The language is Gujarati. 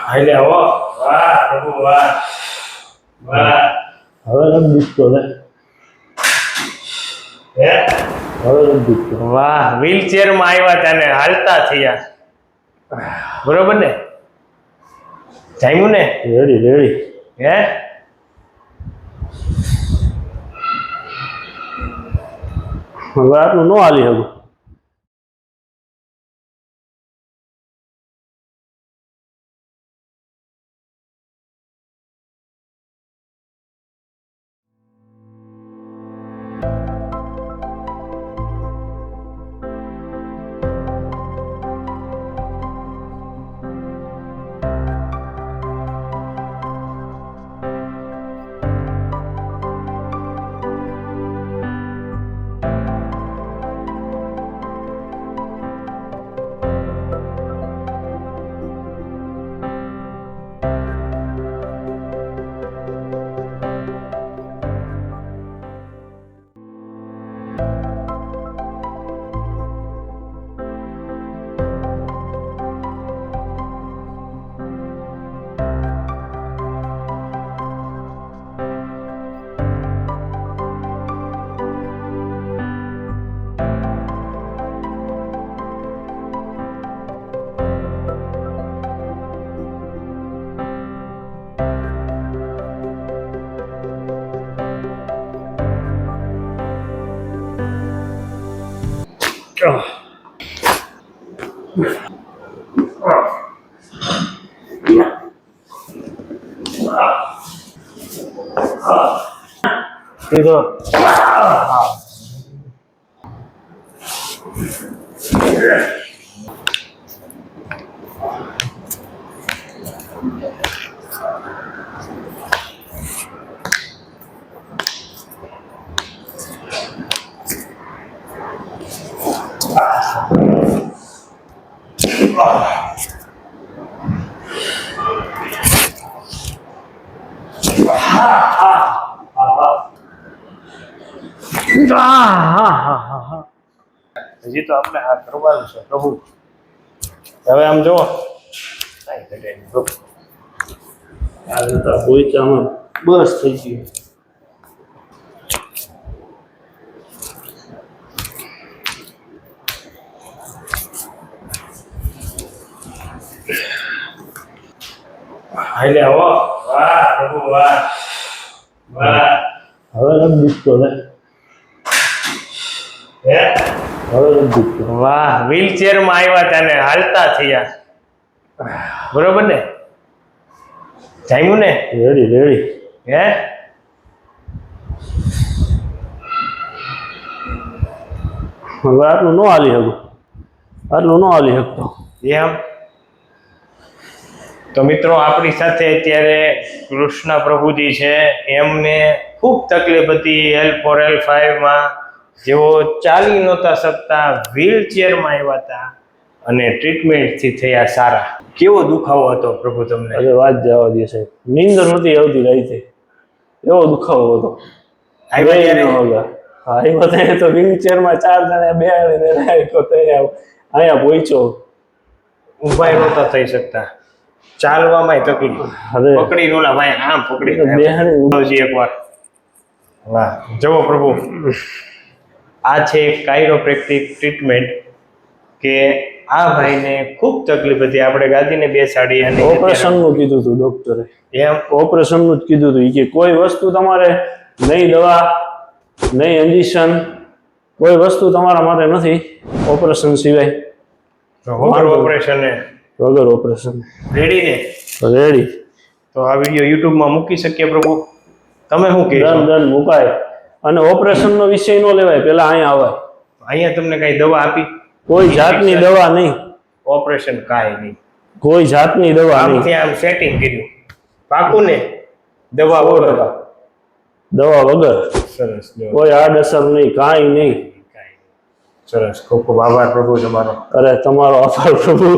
હાલે આવો વાહ પ્રભુ વાહ વાહ હવે નથી દીકતો ને હે હવે નથી દીકતો વાહ વ્હીલચેર માં આવ્યા તને હાલતા થયા બરોબર ને જામ્યું ને રેડી રેડી હે હવે આટલું ન હાલી શકું એ તો હજી તો આપણે આ કરવાનું છે પ્રભુ હવે આમ જુઓ આ જતા પોઈચામાં બસ થઈ ગયું હાલે આવો વાહ પ્રભુ વાહ વાહ હવે નથી દીકતો ને હે હવે નથી દીકતો વાહ વ્હીલચેર માં આવ્યા તને હાલતા થયા બરોબર ને જામ્યું ને રેડી રેડી હે હવે આટલું ન હાલી શકું આટલું ન હાલી શકતો એમ તો મિત્રો આપણી સાથે અત્યારે કૃષ્ણ પ્રભુજી છે એમને ખૂબ તકલીફ હતી L4L5 જેઓ ચાલી નહોતા શકતા વ્હીલચેરમાં આવ્યા હતા અને ટ્રીટમેન્ટથી થયા સારા કેવો દુખાવો હતો પ્રભુ તમને અરે વાત જવા દે સાહેબ નીંદર નથી આવતી રાતે એવો દુખાવો હતો આવ્યા તો વ્હીલચેરમાં 4 જણા બેહાડીને રાખ્યો તો અહીંયા પહોંચ્યો ઊભા નહોતા થઈ શકતા ચાલવામાં તકલીફ પકડી નોલા ભાઈ આમ પકડી બેહાડી એકવાર વાહ જવો પ્રભુ આ છે કાયરોપ્રેક્ટિક ટ્રીટમેન્ટ કે આ ભાઈને ખૂબ તકલીફ હતી આપણે ગાદીને બેસાડી અને ઓપરેશનનું કીધું હતું ડોક્ટરે એમ ઓપરેશનનું જ કીધું હતું કે કોઈ વસ્તુ તમારે નહીં દવા નહીં ઇન્જેક્શન કોઈ વસ્તુ તમારા માટે નથી ઓપરેશન સિવાય. તો વગર ઓપરેશન વગર ઓપરેશન રેડી ને? રેડી. તો આ વિડીયો યુટ્યુબમાં મૂકી શકીએ પ્રભુ? તમે શું ડન કહેશો? ડન મુકાય. અને ઓપરેશનનો વિષય ન લેવાય, પેલા અહીંયા આવાય. અહીંયા તમને કઈ દવા આપી? કોઈ જાતની દવા નહીં, ઓપરેશન કાંઈ નહીં, કોઈ જાતની દવા નહીં. આમથી આમ સેટિંગ કર્યું, પાકું ને? દવા 100%. વગર? દવા વગર, સરસ. કોઈ આડઅસર નહીં, કાંઈ નહીં. સરસ. ખૂબ ખૂબ આભાર પ્રભુ તમારો. અરે તમારો આભાર પ્રભુ.